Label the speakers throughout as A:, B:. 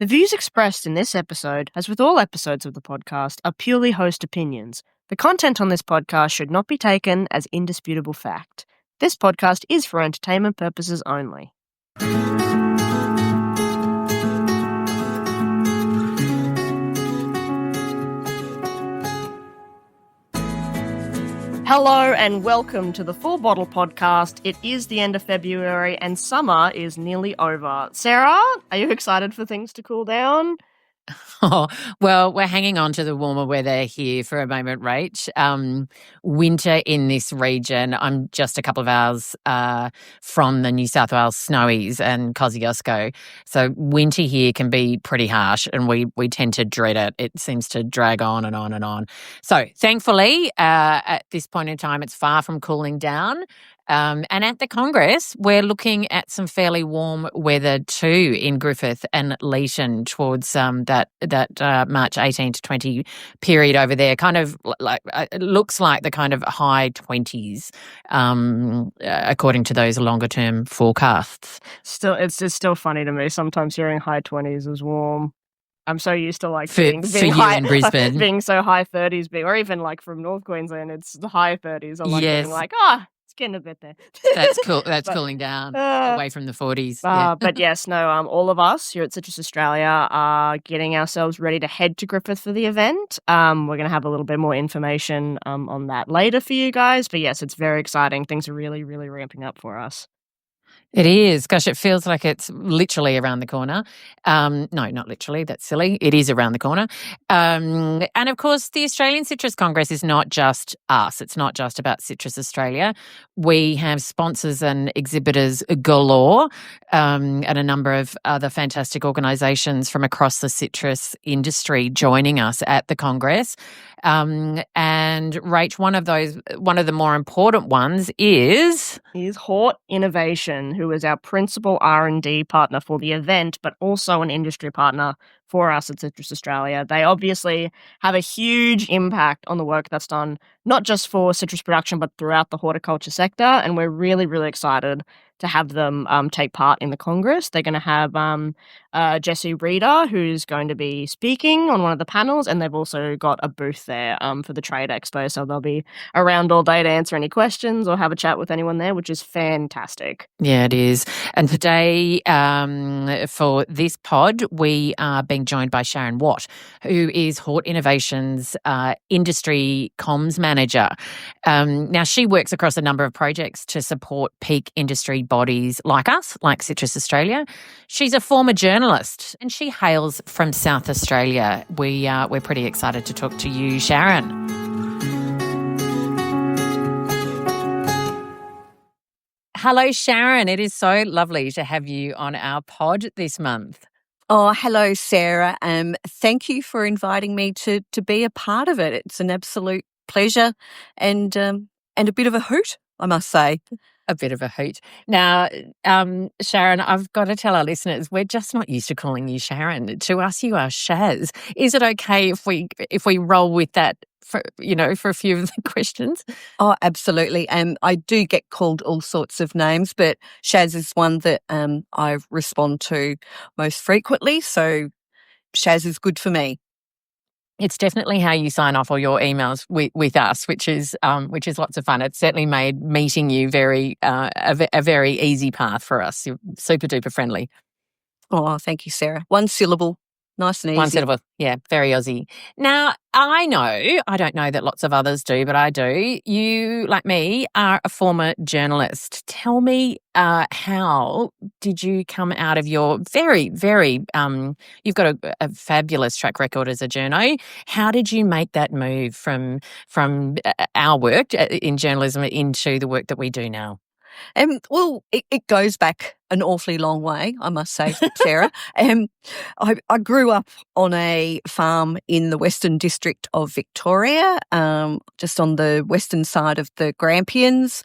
A: The views expressed in this episode, as with all episodes of the podcast, are purely host opinions. The content on this podcast should not be taken as indisputable fact. This podcast is for entertainment purposes only. Hello and welcome to the Full Bottle Podcast. It is the end of February and summer is nearly over. Sarah, are you excited for things to cool down?
B: Oh, well, we're hanging on to the warmer weather here for a moment, Rach. Winter in this region, I'm just a couple of hours from the New South Wales snowies and Kosciuszko. So winter here can be pretty harsh and we tend to dread it. It seems to drag on and on and on. So thankfully, at this point in time, it's far from cooling down. And at the Congress, we're looking at some fairly warm weather too in Griffith and Leeton towards that March 18 to 20 period over there. Kind of like it looks like the kind of high 20s, according to those longer term forecasts.
A: It's just still funny to me. Sometimes hearing high 20s is warm. I'm so used to like being
B: you
A: high
B: in Brisbane,
A: being so high 30s, or even like from North Queensland, it's the high 30s. I'm like
B: yes.
A: being like, getting a bit there.
B: That's cool. That's cooling down away from the 40s.
A: But yes, no, all of us here at Citrus Australia are getting ourselves ready to head to Griffith for the event. We're going to have a little bit more information on that later for you guys. But yes, it's very exciting. Things are really, really ramping up for us.
B: It is. Gosh, it feels like it's literally around the corner. No, not literally. That's silly. It is around the corner. And of course, the Australian Citrus Congress is not just us. It's not just about Citrus Australia. We have sponsors and exhibitors galore, and a number of other fantastic organisations from across the citrus industry joining us at the Congress. And Rach, one of the more important ones is
A: Hort Innovation, who is our principal R&D partner for the event, but also an industry partner for us at Citrus Australia. They obviously have a huge impact on the work that's done, not just for citrus production, but throughout the horticulture sector. And we're really, really excited to have them take part in the Congress. They're going to have Jesse Reeder, who's going to be speaking on one of the panels, and they've also got a booth there for the Trade Expo, so they'll be around all day to answer any questions or have a chat with anyone there, which is fantastic.
B: Yeah, it is. And today, for this pod, we are being joined by Sharon, who is Hort Innovation's industry comms manager. Now, she works across a number of projects to support peak industry bodies like us, like Citrus Australia. She's a former journalist and she hails from South Australia. We're pretty excited to talk to you, Sharon. Hello, Sharon. It is so lovely to have you on our pod this month.
C: Oh, hello, Sarah. Thank you for inviting me to be a part of it. It's an absolute pleasure and a bit of a hoot, I must say.
B: A bit of a hoot. Now, Sharon, I've got to tell our listeners, we're just not used to calling you Sharon. To us, you are Shaz. Is it okay if we roll with that for a few of the questions?
C: Oh, absolutely. I do get called all sorts of names, but Shaz is one that I respond to most frequently. So Shaz is good for me.
B: It's definitely how you sign off all your emails with us, which is lots of fun. It's certainly made meeting you a very easy path for us. You're super duper friendly.
C: Oh, thank you, Sarah. One syllable. Nice and easy.
B: One syllable. Yeah, very Aussie. Now, I don't know that lots of others do, but I do. You, like me, are a former journalist. Tell me, how did you come out of your very, very, you've got a fabulous track record as a journo. How did you make that move from our work in journalism into the work that we do now?
C: Well, it goes back an awfully long way, I must say, Sarah. I grew up on a farm in the Western District of Victoria, just on the western side of the Grampians,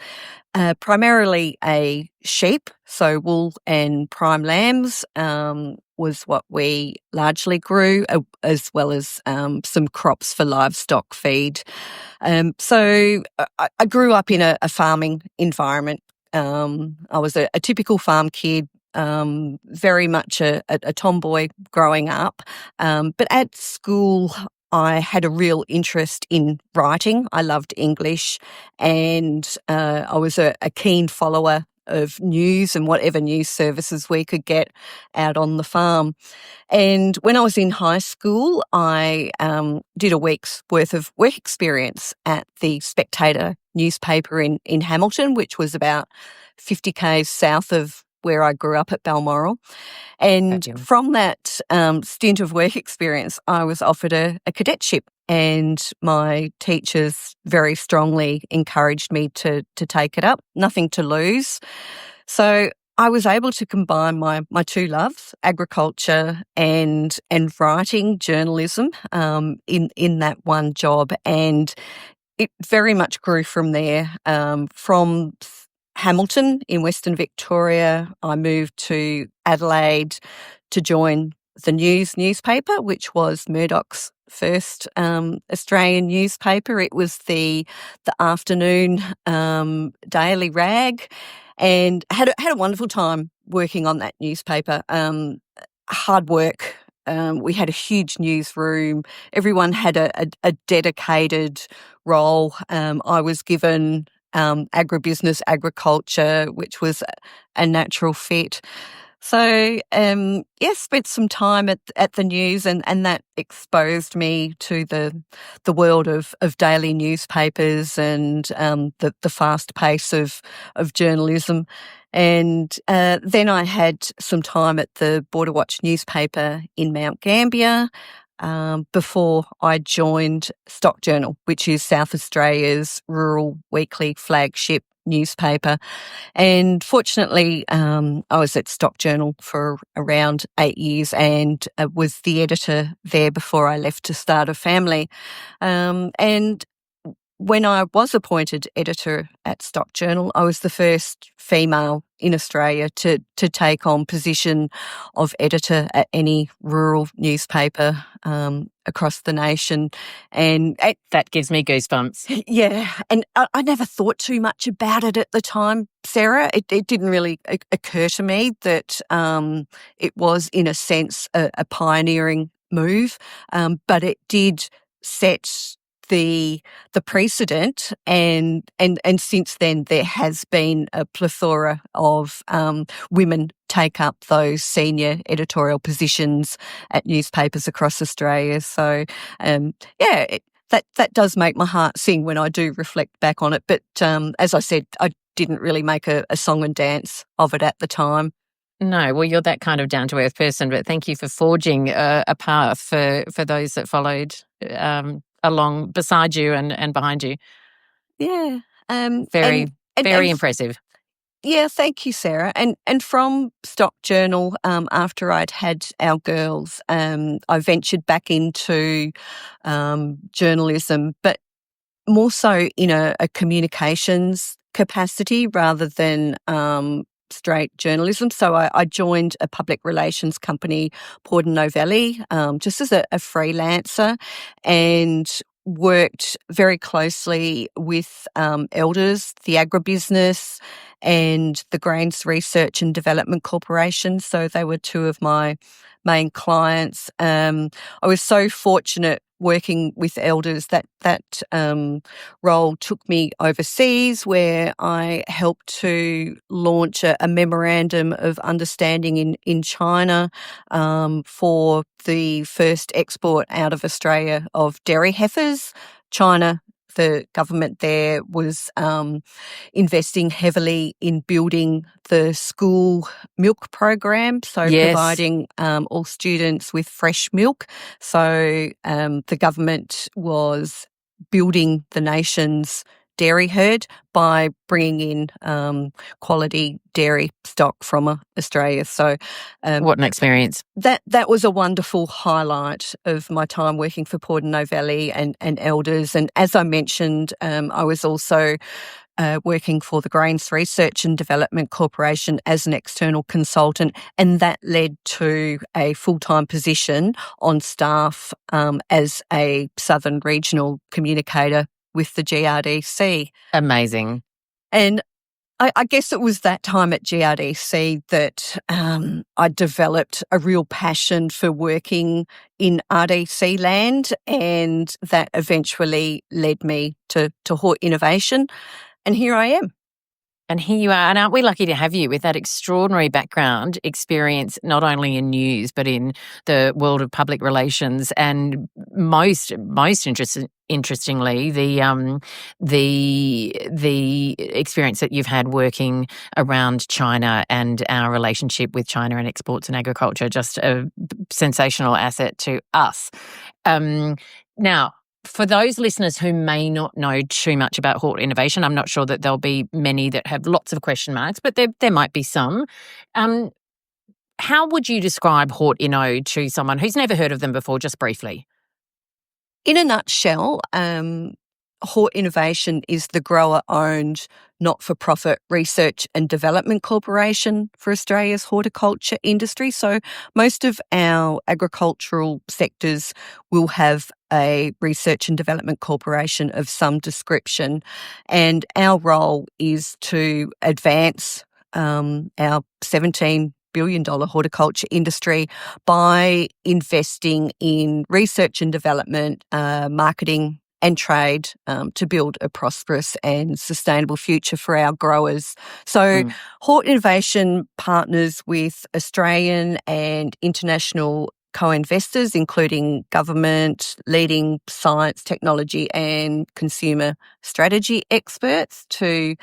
C: primarily a sheep, so wool and prime lambs was what we largely grew, as well as some crops for livestock feed. So I grew up in a farming environment. I was a typical farm kid, very much a tomboy growing up. But at school, I had a real interest in writing. I loved English, and I was a keen follower of news and whatever news services we could get out on the farm. And when I was in high school, I did a week's worth of work experience at the Spectator newspaper in Hamilton, which was about 50 k's south of where I grew up at Balmoral. And
B: Fabulous.
C: from that stint of work experience, I was offered a cadetship, and my teachers very strongly encouraged me to take it up. Nothing to lose. So I was able to combine my two loves, agriculture and writing, journalism, in that one job, and it very much grew from there. From Hamilton in Western Victoria, I moved to Adelaide to join the News newspaper, which was Murdoch's first Australian newspaper. It was the afternoon daily rag, and had a wonderful time working on that newspaper. Hard work. We had a huge newsroom. Everyone had a dedicated role. I was given agribusiness, agriculture, which was a natural fit. So, spent some time at the news, and that exposed me to the world of daily newspapers and the fast pace of journalism. And then I had some time at the Border Watch newspaper in Mount Gambier before I joined Stock Journal, which is South Australia's rural weekly flagship newspaper. And fortunately, I was at Stock Journal for around 8 years and was the editor there before I left to start a family. And when I was appointed editor at Stock Journal, I was the first female in Australia to take on position of editor at any rural newspaper across the nation. And
B: that gives me goosebumps.
C: Yeah, and I never thought too much about it at the time, Sarah. It didn't really occur to me that it was, in a sense, a pioneering move, but it did set the precedent, and since then there has been a plethora of women take up those senior editorial positions at newspapers across Australia. So, that does make my heart sing when I do reflect back on it. But as I said, I didn't really make a song and dance of it at the time.
B: No, well, you're that kind of down-to-earth person, but thank you for forging a path for those that followed along beside you and behind you.
C: Yeah.
B: Very impressive.
C: Yeah, thank you, Sarah. And from Stock Journal, after I'd had our girls, I ventured back into journalism, but more so in a communications capacity rather than straight journalism. So I joined a public relations company, Port and Novelli, just as a freelancer, and worked very closely with Elders, the agribusiness, and the Grains Research and Development Corporation. So they were two of my main clients. I was so fortunate working with Elders that role took me overseas, where I helped to launch a memorandum of understanding in China for the first export out of Australia of dairy heifers. China, the government there was investing heavily in building the school milk program, so providing all students with fresh milk. So the government was building the nation's dairy herd by bringing in quality dairy stock from Australia. So
B: what an experience.
C: That was a wonderful highlight of my time working for Port and Novelli and Elders. And as I mentioned, I was also working for the Grains Research and Development Corporation as an external consultant, and that led to a full-time position on staff as a Southern Regional Communicator with the GRDC.
B: Amazing.
C: And I guess it was that time at GRDC that I developed a real passion for working in RDC land, and that eventually led me to Hort Innovation, and here I am.
B: And here you are. And aren't we lucky to have you with that extraordinary background experience, not only in news, but in the world of public relations, and most interestingly, the experience that you've had working around China and our relationship with China and exports and agriculture, just a sensational asset to us. Now, for those listeners who may not know too much about Hort Innovation, I'm not sure that there'll be many that have lots of question marks, but there might be some. How would you describe Hort Inno to someone who's never heard of them before, just briefly?
C: In a nutshell, Hort Innovation is the grower-owned, not-for-profit research and development corporation for Australia's horticulture industry. So most of our agricultural sectors will have a research and development corporation of some description, and our role is to advance our $17 billion horticulture industry by investing in research and development, marketing and trade to build a prosperous and sustainable future for our growers. So Hort Innovation partners with Australian and international co-investors, including government, leading science, technology and consumer strategy experts to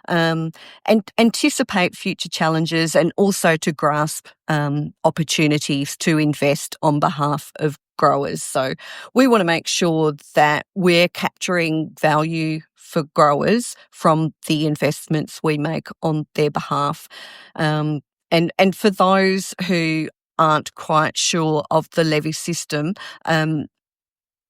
C: anticipate future challenges and also to grasp opportunities to invest on behalf of growers. So we want to make sure that we're capturing value for growers from the investments we make on their behalf. And for those who aren't quite sure of the levy system,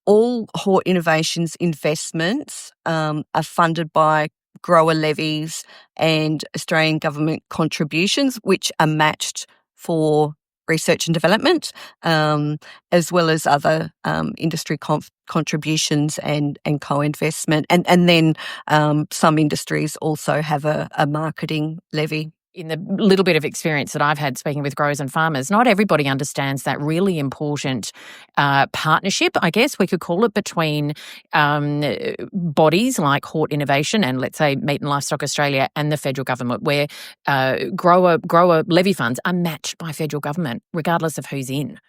C: all Hort Innovations investments are funded by grower levies and Australian government contributions, which are matched for research and development, as well as other industry contributions and co-investment. And then some industries also have a marketing levy.
B: In the little bit of experience that I've had speaking with growers and farmers, not everybody understands that really important partnership, I guess we could call it, between bodies like Hort Innovation and, let's say, Meat and Livestock Australia and the federal government, where grower levy funds are matched by federal government, regardless of who's in.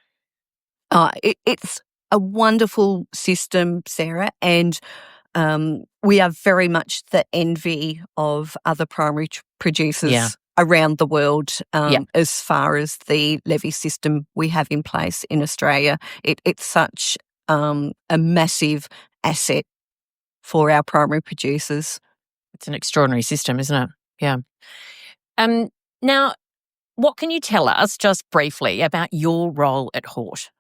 C: It's a wonderful system, Sarah, and we are very much the envy of other primary producers around the world as far as the levy system we have in place in Australia. It's such a massive asset for our primary producers.
B: It's an extraordinary system, isn't it? Yeah. Now, what can you tell us just briefly about your role at Hort?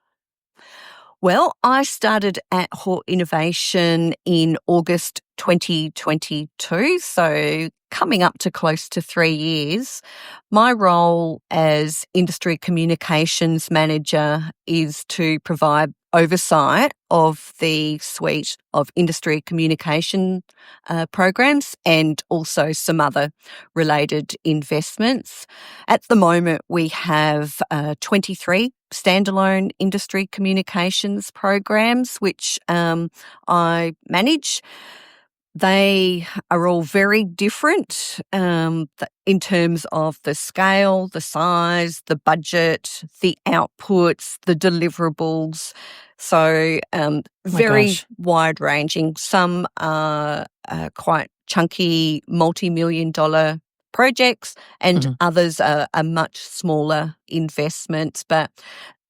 C: Well, I started at Hort Innovation in August 2022, so coming up to close to 3 years. My role as industry communications manager is to provide oversight of the suite of industry communication programs and also some other related investments. At the moment, we have 23 standalone industry communications programs, which I manage. They are all very different in terms of the scale, the size, the budget, the outputs, the deliverables. So very wide-ranging. Some are quite chunky, multi-million-dollar projects, and others are much smaller investments. But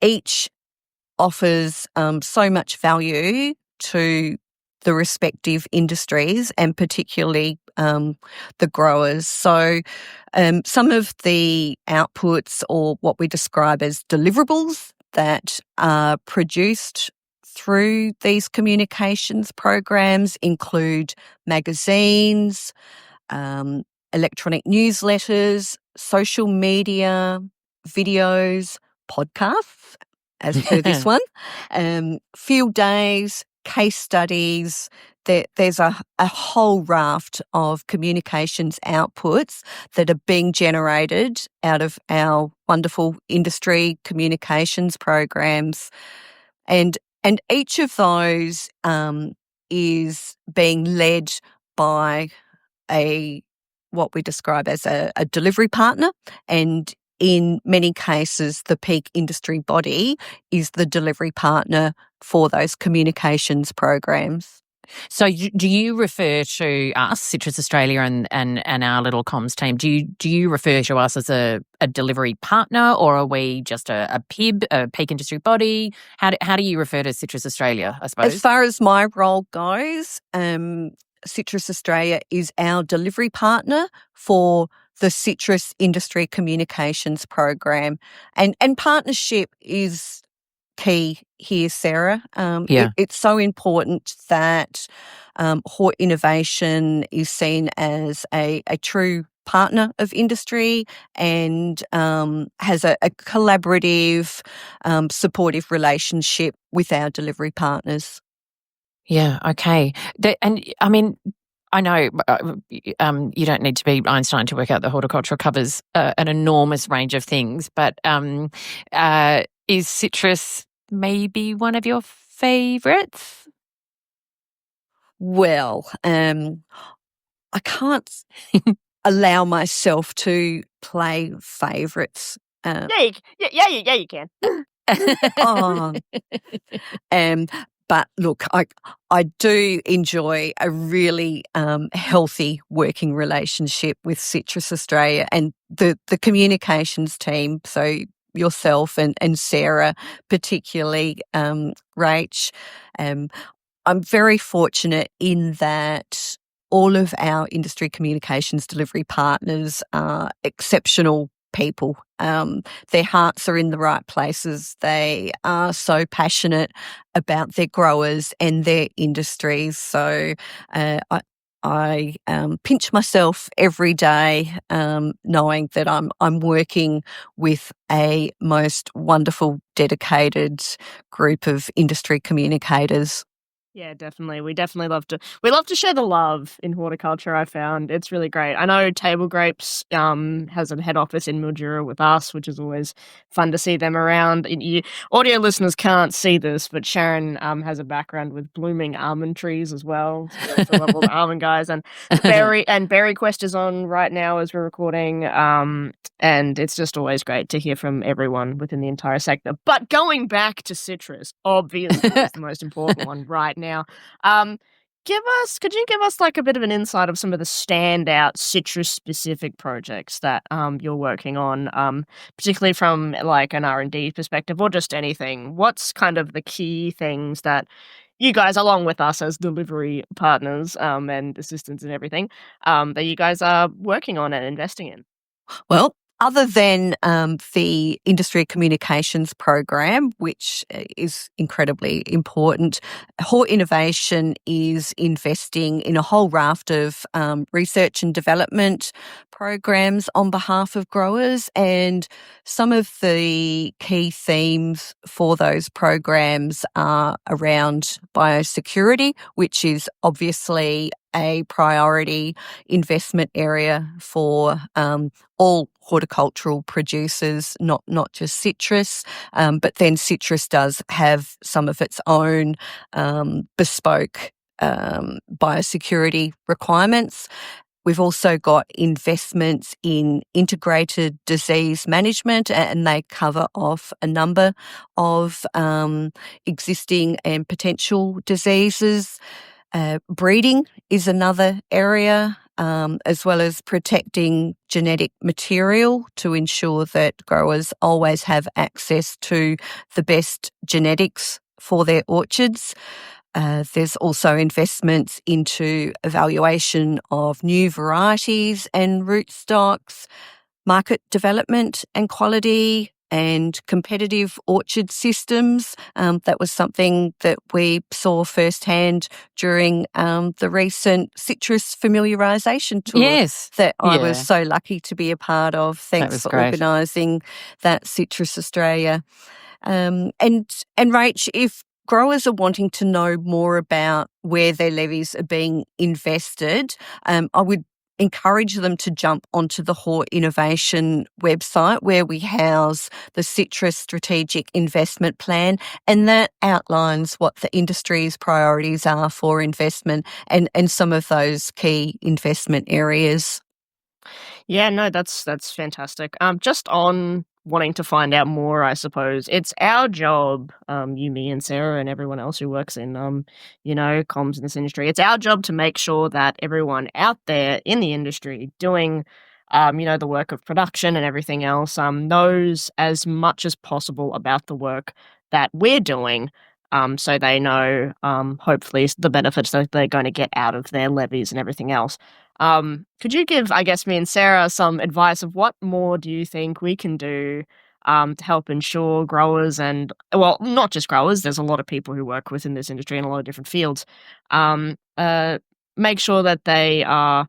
C: each offers so much value to the respective industries and particularly the growers. So some of the outputs, or what we describe as deliverables, that are produced through these communications programs include magazines, electronic newsletters, social media, videos, podcasts, as per this one, field days, case studies. There's a whole raft of communications outputs that are being generated out of our wonderful industry communications programs. And each of those is being led by what we describe as a delivery partner, and in many cases, the peak industry body is the delivery partner for those communications programs.
B: So do you refer to us, Citrus Australia, and our little comms team? Do you refer to us as a delivery partner, or are we just a PIB, a peak industry body? How do you refer to Citrus Australia, I suppose?
C: As far as my role goes, Citrus Australia is our delivery partner for the Citrus Industry Communications Program, and partnership is key here, Sarah. It's so important that Hort Innovation is seen as a true partner of industry and has a collaborative, supportive relationship with our delivery partners.
B: Yeah, okay. And I mean, I know you don't need to be Einstein to work out that horticulture covers an enormous range of things, but is citrus maybe one of your favourites?
C: Well, I can't allow myself to play favourites.
A: Yeah, you can.
C: Oh. But look, I do enjoy a really healthy working relationship with Citrus Australia and the communications team. So yourself and Sarah, particularly Rach. I'm very fortunate in that all of our industry communications delivery partners are exceptional people. Their hearts are in the right places. They are so passionate about their growers and their industries. So I pinch myself every day, knowing that I'm working with a most wonderful, dedicated group of industry communicators.
A: Yeah, definitely. We love to share the love in horticulture. I found it's really great. I know Table Grapes has a head office in Mildura with us, which is always fun to see them around. Audio listeners can't see this, but Sharon has a background with blooming almond trees as well. So we also love all the almond guys, and Berry Quest is on right now as we're recording. And it's just always great to hear from everyone within the entire sector. But going back to citrus, obviously, is the most important one right now. Could you give us like a bit of an insight of some of the standout citrus-specific projects that you're working on, particularly from like an R&D perspective, or just anything? What's kind of the key things that you guys, along with us as delivery partners and assistants and everything, that you guys are working on and investing in?
C: Well, other than the industry communications program, which is incredibly important, Hort Innovation is investing in a whole raft of research and development programs on behalf of growers. And some of the key themes for those programs are around biosecurity, which is obviously a priority investment area for all horticultural producers, not just citrus, but then citrus does have some of its own bespoke biosecurity requirements. We've also got investments in integrated disease management, and they cover off a number of existing and potential diseases. Breeding is another area, as well as protecting genetic material to ensure that growers always have access to the best genetics for their orchards. There's also investments into evaluation of new varieties and rootstocks, market development and quality, and competitive orchard systems. That was something that we saw firsthand during the recent citrus familiarisation tour that I was so lucky to be a part of. Thanks for organising that, Citrus Australia. And Rach, if growers are wanting to know more about where their levies are being invested, I would encourage them to jump onto the Hort Innovation website, where we house the Citrus Strategic Investment Plan, and that outlines what the industry's priorities are for investment and some of those key investment areas.
A: Yeah, no, that's fantastic. Just on wanting to find out more, I suppose it's our job, you, me, and Sarah, and everyone else who works in, comms in this industry. It's our job to make sure that everyone out there in the industry doing, the work of production and everything else, knows as much as possible about the work that we're doing. So they know, hopefully, the benefits that they're going to get out of their levies and everything else. Could you give, I guess, me and Sarah some advice of what more do you think we can do to help ensure growers and, well, not just growers, there's a lot of people who work within this industry in a lot of different fields, um, uh, make sure that they are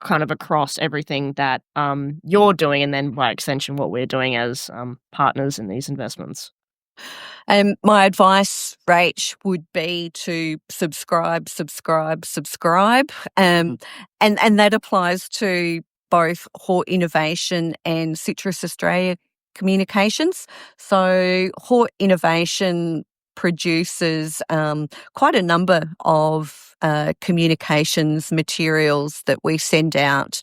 A: kind of across everything that you're doing and then by extension what we're doing as partners in these investments?
C: My advice, Rach, would be to subscribe. And that applies to both Hort Innovation and Citrus Australia Communications. So Hort Innovation produces quite a number of communications materials that we send out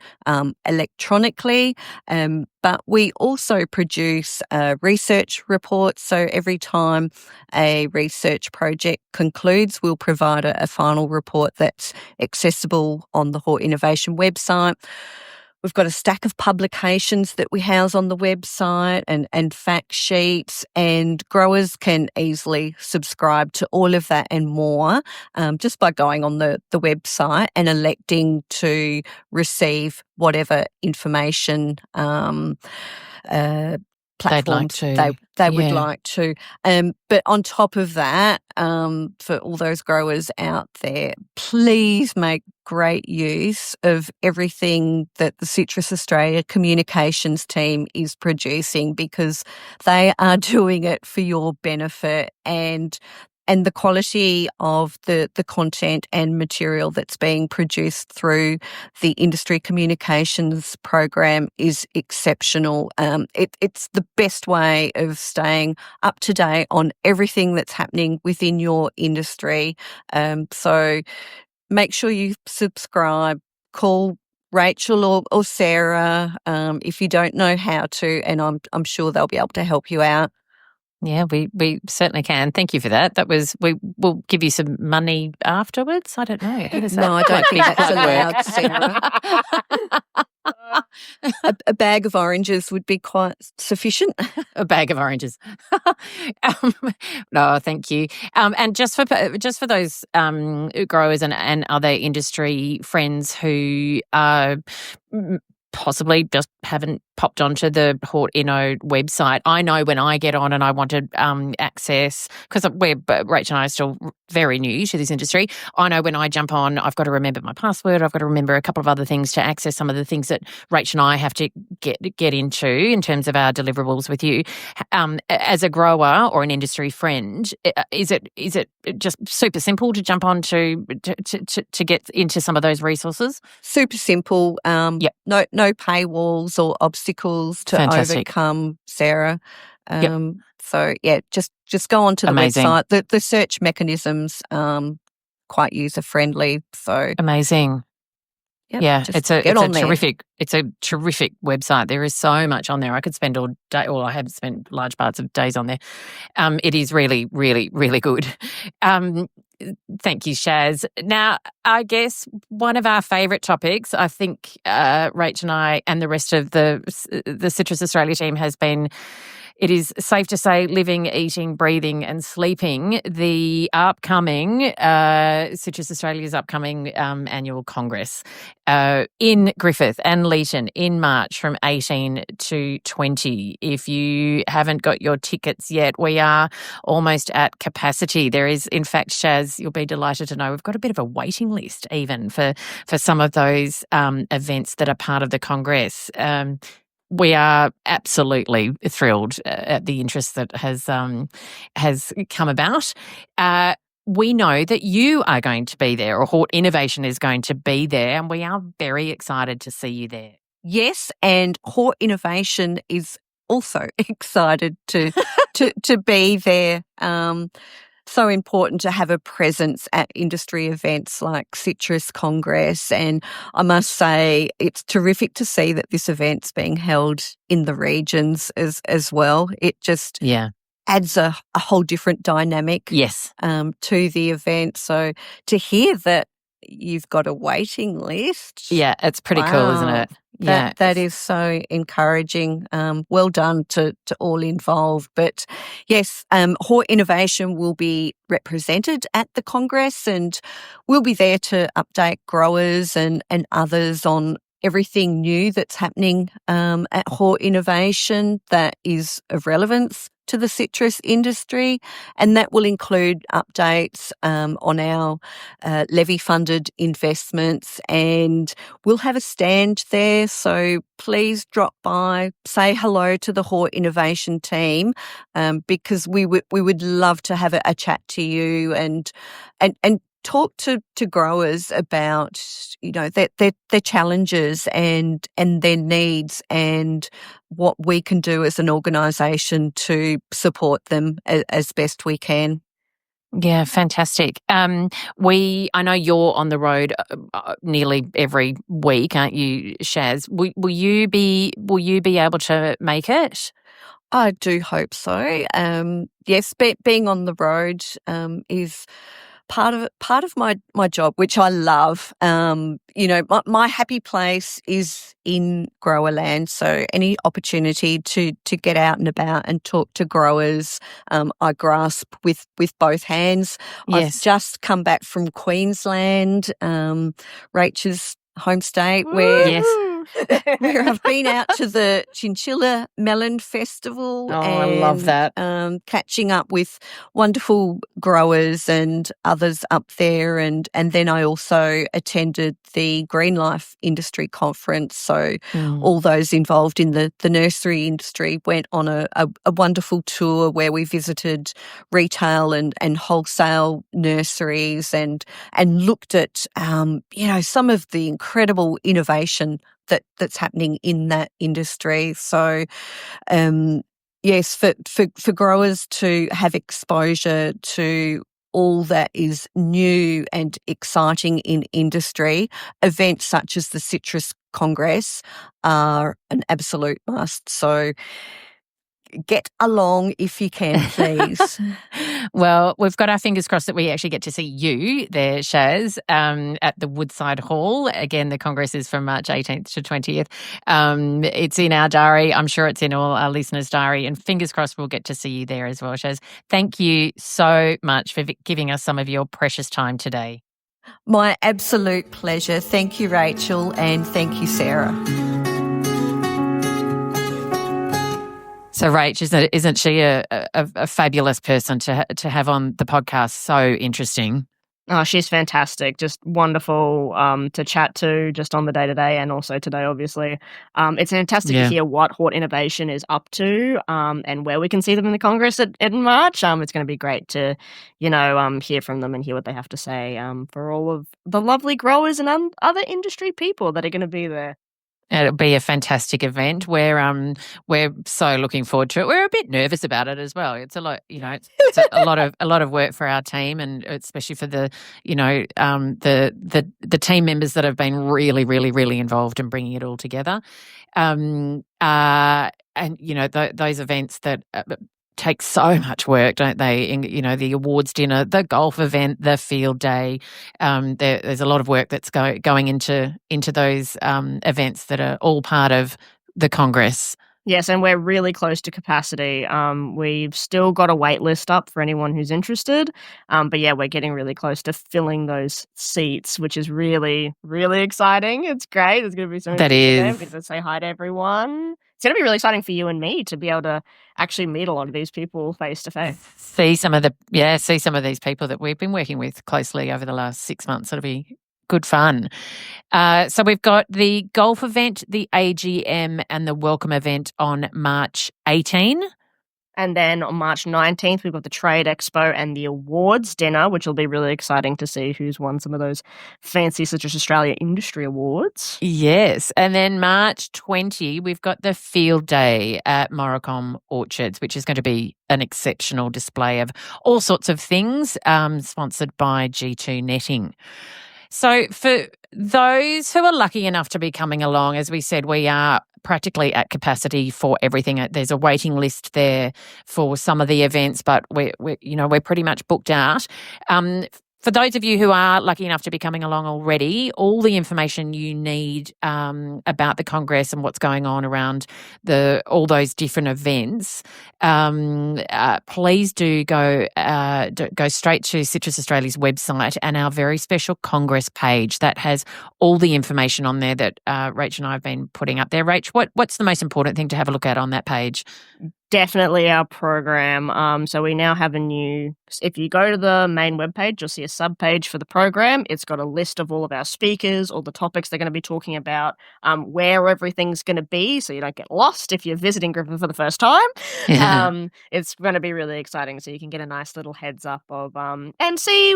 C: electronically, but we also produce research reports. So every time a research project concludes, we'll provide a final report that's accessible on the Hort Innovation website. We've got a stack of publications that we house on the website and fact sheets, and growers can easily subscribe to all of that and more just by going on the website and electing to receive whatever information platforms they would like to. But on top of that, for all those growers out there, please make great use of everything that the Citrus Australia communications team is producing, because they are doing it for your benefit, and the quality of the content and material that's being produced through the industry communications program is exceptional. It's the best way of staying up to date on everything that's happening within your industry. So make sure you subscribe, call Rachel or Sarah if you don't know how to, and I'm sure they'll be able to help you out.
B: Yeah, we certainly can. Thank you for that. We will give you some money afterwards. I don't know.
C: No, I don't think that's allowed, Sarah. A bag of oranges would be quite sufficient.
B: A bag of oranges. No, thank you. And just for those growers and other industry friends who possibly just haven't popped onto the Hort Inno website. I know when I get on and I want to access, because Rach and I are still very new to this industry, I know when I jump on, I've got to remember my password, I've got to remember a couple of other things to access some of the things that Rach and I have to get into in terms of our deliverables with you. As a grower or an industry friend, is it just super simple to jump on to get into some of those resources?
C: Super simple.
B: Yep.
C: No paywalls or obstacles to overcome, Sarah.
B: Yep.
C: So yeah, just go onto the website. The search mechanisms quite user friendly. So
B: amazing.
C: Yep,
B: yeah, it's a terrific website. There is so much on there. I could spend all day, or I have spent large parts of days on there. It is really, really, really good. Thank you, Shaz. Now, I guess one of our favourite topics, I think Rach and I and the rest of the Citrus Australia team has been, it is safe to say, living, eating, breathing and sleeping, the upcoming, Citrus Australia's upcoming annual Congress in Griffith and Leeton in March from 18 to 20. If you haven't got your tickets yet, we are almost at capacity. There is, in fact, Shaz, you'll be delighted to know, we've got a bit of a waiting list even for some of those events that are part of the Congress. we are absolutely thrilled at the interest that has come about. We know that you are going to be there, or Hort Innovation is going to be there, and we are very excited to see you there.
C: Yes, and Hort Innovation is also excited to be there. So important to have a presence at industry events like Citrus Congress, and I must say it's terrific to see that this event's being held in the regions as well. It just adds a whole different dynamic to the event. So to hear that you've got a waiting list.
B: Yeah, it's pretty cool, isn't it?
C: That is so encouraging. Well done to all involved. But yes, Hort Innovation will be represented at the Congress, and we'll be there to update growers and others on everything new that's happening at Hort Innovation that is of relevance to the citrus industry, and that will include updates on our levy-funded investments, and we'll have a stand there, so please drop by, say hello to the Hort Innovation team, because we would love to have a chat to you and talk to growers about, you know, their challenges and their needs, and what we can do as an organisation to support them as best we can.
B: Yeah, fantastic. I know you're on the road nearly every week, aren't you, Shaz? Will you be able to make it?
C: I do hope so. Yes, being on the road is part of my job, which I love. You know, my happy place is in grower land. So any opportunity to get out and about and talk to growers, I grasp with both hands.
B: Yes.
C: I've just come back from Queensland, Rachel's home state, where I've been out to the Chinchilla Melon Festival.
B: Oh,
C: and,
B: I love that.
C: Catching up with wonderful growers and others up there. And then I also attended the Green Life Industry Conference. So all those involved in the nursery industry went on a wonderful tour where we visited retail and wholesale nurseries and looked at, you know, some of the incredible innovation that's happening in that industry. So, yes, for growers to have exposure to all that is new and exciting in industry, events such as the Citrus Congress are an absolute must. So get along if you can, please.
B: Well, we've got our fingers crossed that we actually get to see you there, Shaz, at the Woodside Hall. Again, the Congress is from March 18th to 20th. It's in our diary. I'm sure it's in all our listeners' diary. And fingers crossed we'll get to see you there as well, Shaz. Thank you so much for giving us some of your precious time today.
C: My absolute pleasure. Thank you, Rachel, and thank you, Sarah.
B: So, Rach, isn't she a fabulous person to have on the podcast? So interesting.
A: Oh, she's fantastic. Just wonderful to chat to just on the day-to-day and also today, obviously. It's fantastic to hear what Hort Innovation is up to and where we can see them in the Congress in March. It's going to be great to, you know, hear from them and hear what they have to say for all of the lovely growers and other industry people that are going to be there.
B: It'll be a fantastic event. We're so looking forward to it. We're a bit nervous about it as well. It's a lot, you know, it's a lot of work for our team, and especially for the, you know, the team members that have been really, really, really involved in bringing it all together. And you know, those events that take so much work, don't they? You know, the awards dinner, the golf event, the field day. There's a lot of work that's going into those events that are all part of the Congress.
A: Yes, and we're really close to capacity. We've still got a wait list up for anyone who's interested. But yeah, we're getting really close to filling those seats, which is really, really exciting. It's great. There's going to be so many
B: That
A: people there.
B: is.
A: We get to say hi to everyone. It's going to be really exciting for you and me to be able to actually meet a lot of these people face to face.
B: See some of these people that we've been working with closely over the last 6 months. It'll be good fun. So we've got the golf event, the AGM, and the welcome event on March 18.
A: And then on March 19th, we've got the Trade Expo and the awards dinner, which will be really exciting to see who's won some of those fancy Citrus Australia industry awards.
B: Yes. And then March 20, we've got the field day at Morricombe Orchards, which is going to be an exceptional display of all sorts of things, sponsored by G2 Netting. So for those who are lucky enough to be coming along, as we said, we are practically at capacity for everything. There's a waiting list there for some of the events, but we're pretty much booked out. For those of you who are lucky enough to be coming along already, all the information you need about the Congress and what's going on around all those different events, please do go straight to Citrus Australia's website and our very special Congress page that has all the information on there that Rach and I have been putting up there. Rach, what's the most important thing to have a look at on that page?
A: Definitely our program. So we now have if you go to the main webpage, you'll see a subpage for the program. It's got a list of all of our speakers, all the topics they're going to be talking about, where everything's going to be, so you don't get lost if you're visiting Griffin for the first time.
B: Yeah.
A: It's going to be really exciting, so you can get a nice little heads up of and see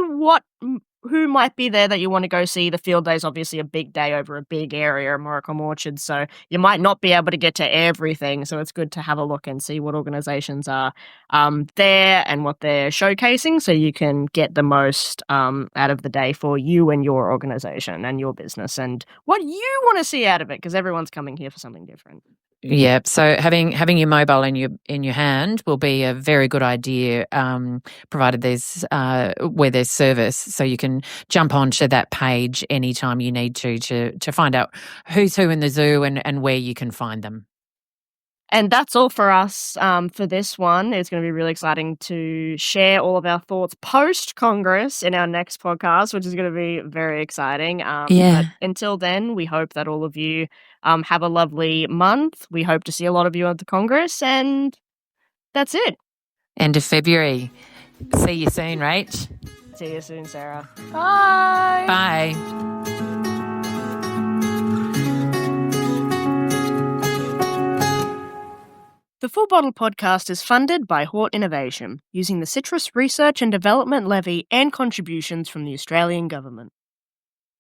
A: who might be there that you want to go see. The field day is obviously a big day over a big area of Morricombe Orchards, so you might not be able to get to everything, so it's good to have a look and see what organisations are there and what they're showcasing, so you can get the most out of the day for you and your organisation and your business and what you want to see out of it, because everyone's coming here for something different.
B: Yeah, so having your mobile in your hand will be a very good idea, provided where there's service, so you can jump onto that page anytime you need to find out who's who in the zoo and where you can find them.
A: And that's all for us for this one. It's going to be really exciting to share all of our thoughts post-Congress in our next podcast, which is going to be very exciting.
B: Yeah.
A: But until then, we hope that all of you have a lovely month. We hope to see a lot of you at the Congress, and that's it.
B: End of February. See you soon, Rach.
A: See you soon, Sarah. Bye.
B: Bye.
A: The Full Bottle Podcast is funded by Hort Innovation, using the Citrus Research and Development Levy and contributions from the Australian Government.